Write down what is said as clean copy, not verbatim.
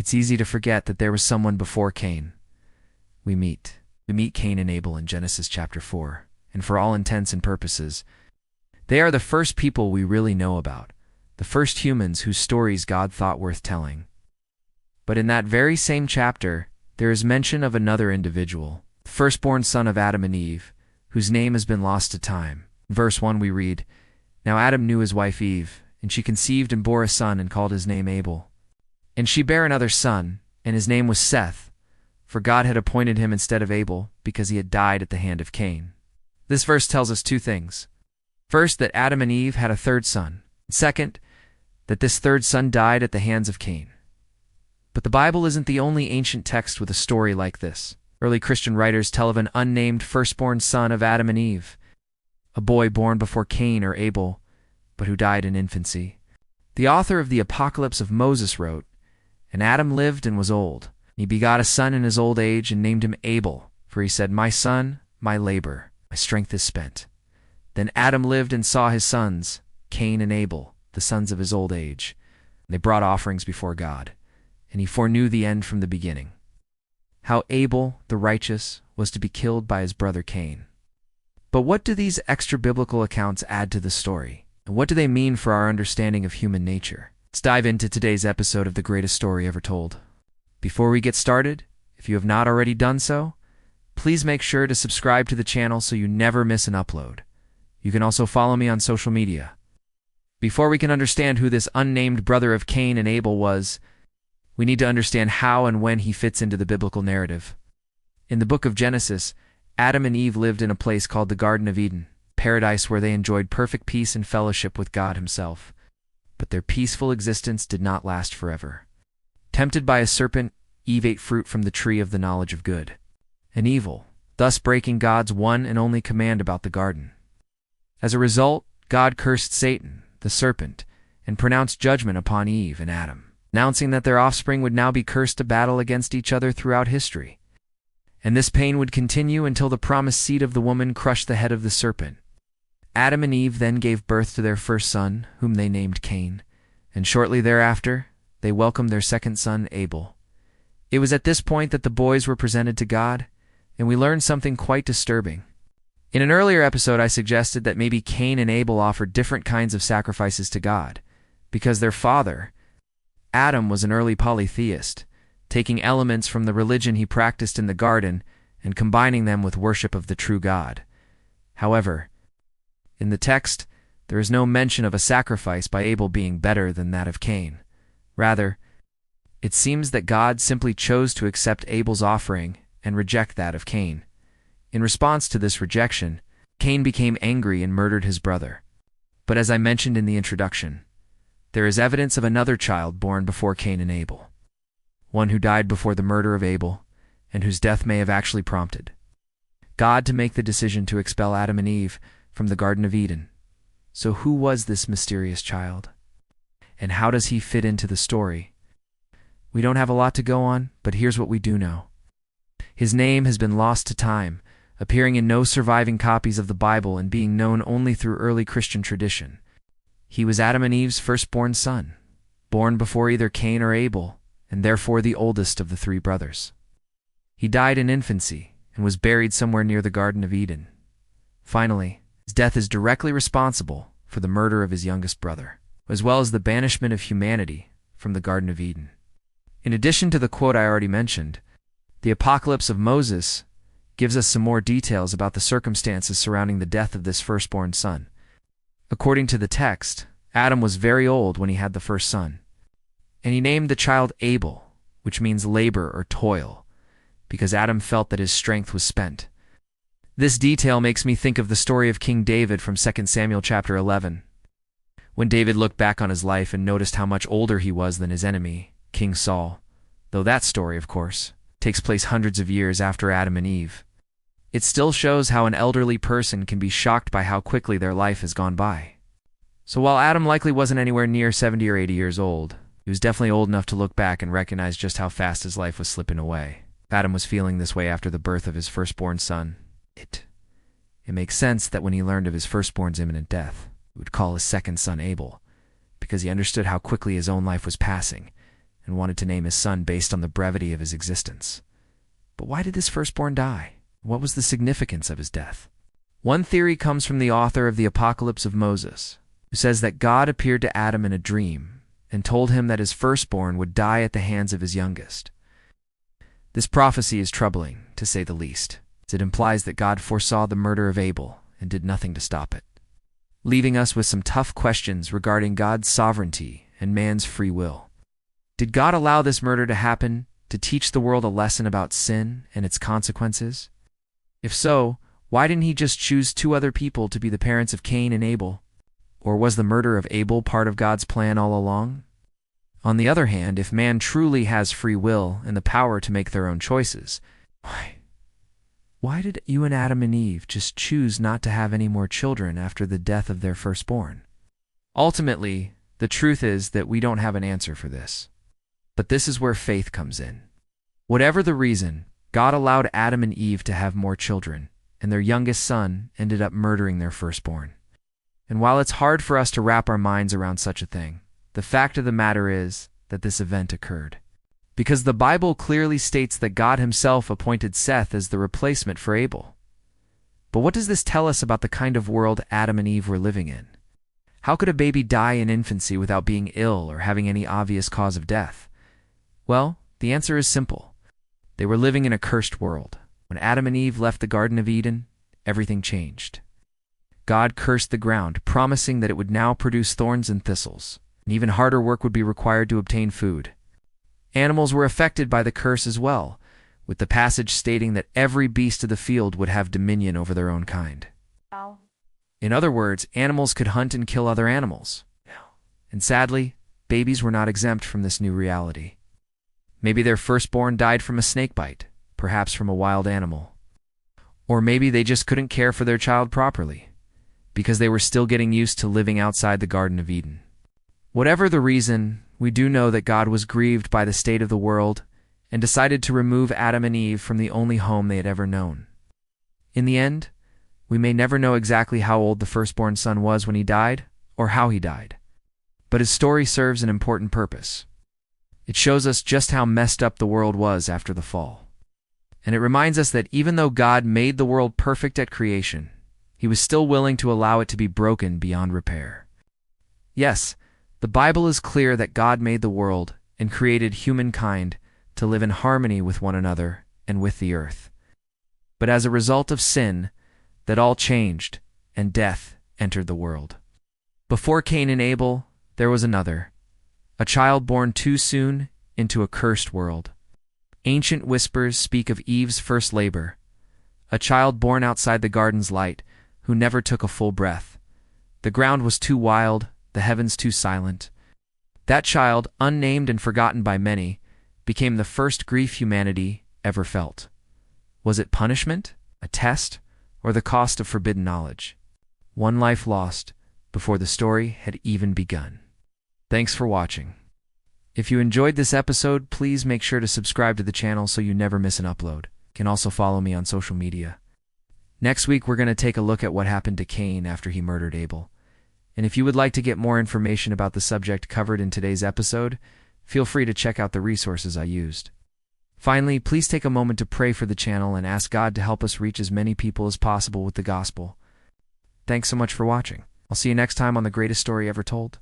it's easy to forget that there was someone before Cain. We meet Cain and Abel in Genesis chapter 4, and for all intents and purposes, they are the first people we really know about, the first humans whose stories God thought worth telling. But in that very same chapter, there is mention of another individual, the firstborn son of Adam and Eve, whose name has been lost to time. In verse 1 we read, "Now Adam knew his wife Eve, and she conceived and bore a son and called his name Abel. And she bare another son, and his name was Seth, for God had appointed him instead of Abel, because he had died at the hand of Cain." This verse tells us two things. First, that Adam and Eve had a third son. Second, that this third son died at the hands of Cain. But the Bible isn't the only ancient text with a story like this. Early Christian writers tell of an unnamed firstborn son of Adam and Eve, a boy born before Cain or Abel, but who died in infancy. The author of the Apocalypse of Moses wrote, "And Adam lived and was old. He begot a son in his old age and named him Abel, for he said, My son, my labor, my strength is spent. Then Adam lived and saw his sons, Cain and Abel, the sons of his old age. And they brought offerings before God, and he foreknew the end from the beginning, how Abel, the righteous, was to be killed by his brother Cain." But what do these extra-biblical accounts add to the story? And what do they mean for our understanding of human nature? Let's dive into today's episode of The Greatest Story Ever Told. Before we get started, if you have not already done so, please make sure to subscribe to the channel so you never miss an upload. You can also follow me on social media. Before we can understand who this unnamed brother of Cain and Abel was, we need to understand how and when he fits into the biblical narrative. In the book of Genesis, Adam and Eve lived in a place called the Garden of Eden, paradise where they enjoyed perfect peace and fellowship with God himself. But their peaceful existence did not last forever. Tempted by a serpent, Eve ate fruit from the tree of the knowledge of good and evil, thus breaking God's one and only command about the garden. As a result, God cursed Satan, the serpent, and pronounced judgment upon Eve and Adam, announcing that their offspring would now be cursed to battle against each other throughout history. And this pain would continue until the promised seed of the woman crushed the head of the serpent. Adam and Eve then gave birth to their first son, whom they named Cain, and shortly thereafter, they welcomed their second son, Abel. It was at this point that the boys were presented to God, and we learned something quite disturbing. In an earlier episode, I suggested that maybe Cain and Abel offered different kinds of sacrifices to God, because their father, Adam, was an early polytheist, taking elements from the religion he practiced in the garden and combining them with worship of the true God. However, in the text, there is no mention of a sacrifice by Abel being better than that of Cain. Rather, it seems that God simply chose to accept Abel's offering and reject that of Cain. In response to this rejection, Cain became angry and murdered his brother. But as I mentioned in the introduction, there is evidence of another child born before Cain and Abel, one who died before the murder of Abel, and whose death may have actually prompted God to make the decision to expel Adam and Eve from the Garden of Eden. So who was this mysterious child? And how does he fit into the story? We don't have a lot to go on, but here's what we do know. His name has been lost to time, appearing in no surviving copies of the Bible and being known only through early Christian tradition. He was Adam and Eve's firstborn son, born before either Cain or Abel, and therefore the oldest of the three brothers. He died in infancy and was buried somewhere near the Garden of Eden. Finally, his death is directly responsible for the murder of his youngest brother, as well as the banishment of humanity from the Garden of Eden. In addition to the quote I already mentioned, the Apocalypse of Moses gives us some more details about the circumstances surrounding the death of this firstborn son. According to the text, Adam was very old when he had the first son, and he named the child Abel, which means labor or toil, because Adam felt that his strength was spent. This detail makes me think of the story of King David from 2 Samuel chapter 11. When David looked back on his life and noticed how much older he was than his enemy, King Saul, though that story, of course, takes place hundreds of years after Adam and Eve, it still shows how an elderly person can be shocked by how quickly their life has gone by. So while Adam likely wasn't anywhere near 70 or 80 years old, he was definitely old enough to look back and recognize just how fast his life was slipping away. Adam was feeling this way after the birth of his firstborn son. It makes sense that when he learned of his firstborn's imminent death, he would call his second son Abel, because he understood how quickly his own life was passing, and wanted to name his son based on the brevity of his existence. But why did this firstborn die? What was the significance of his death? One theory comes from the author of the Apocalypse of Moses, who says that God appeared to Adam in a dream and told him that his firstborn would die at the hands of his youngest. This prophecy is troubling, to say the least, as it implies that God foresaw the murder of Abel and did nothing to stop it, leaving us with some tough questions regarding God's sovereignty and man's free will. Did God allow this murder to happen to teach the world a lesson about sin and its consequences? If so, why didn't he just choose two other people to be the parents of Cain and Abel? Or was the murder of Abel part of God's plan all along? On the other hand, if man truly has free will and the power to make their own choices, why did you and Adam and Eve just choose not to have any more children after the death of their firstborn? Ultimately, the truth is that we don't have an answer for this. But this is where faith comes in. Whatever the reason, God allowed Adam and Eve to have more children, and their youngest son ended up murdering their firstborn. And while it's hard for us to wrap our minds around such a thing, the fact of the matter is that this event occurred. Because the Bible clearly states that God himself appointed Seth as the replacement for Abel. But what does this tell us about the kind of world Adam and Eve were living in? How could a baby die in infancy without being ill or having any obvious cause of death? Well, the answer is simple. They were living in a cursed world. When Adam and Eve left the Garden of Eden, everything changed. God cursed the ground, promising that it would now produce thorns and thistles, and even harder work would be required to obtain food. Animals were affected by the curse as well, with the passage stating that every beast of the field would have dominion over their own kind. Wow. In other words, animals could hunt and kill other animals. And sadly, babies were not exempt from this new reality. Maybe their firstborn died from a snake bite, perhaps from a wild animal. Or maybe they just couldn't care for their child properly, because they were still getting used to living outside the Garden of Eden. Whatever the reason, we do know that God was grieved by the state of the world and decided to remove Adam and Eve from the only home they had ever known. In the end, we may never know exactly how old the firstborn son was when he died or how he died, but his story serves an important purpose. It shows us just how messed up the world was after the fall. And it reminds us that even though God made the world perfect at creation, he was still willing to allow it to be broken beyond repair. Yes, the Bible is clear that God made the world and created humankind to live in harmony with one another and with the earth. But as a result of sin, that all changed, and death entered the world. Before Cain and Abel, there was another, a child born too soon into a cursed world. Ancient whispers speak of Eve's first labor, a child born outside the garden's light, who never took a full breath. The ground was too wild, the heavens too silent. That child, unnamed and forgotten by many, became the first grief humanity ever felt. Was it punishment, a test, or the cost of forbidden knowledge? One life lost before the story had even begun. Thanks for watching. If you enjoyed this episode, please make sure to subscribe to the channel so you never miss an upload. You can also follow me on social media. Next week, we're going to take a look at what happened to Cain after he murdered Abel. And if you would like to get more information about the subject covered in today's episode, feel free to check out the resources I used. Finally, please take a moment to pray for the channel and ask God to help us reach as many people as possible with the gospel. Thanks so much for watching. I'll see you next time on The Greatest Story Ever Told.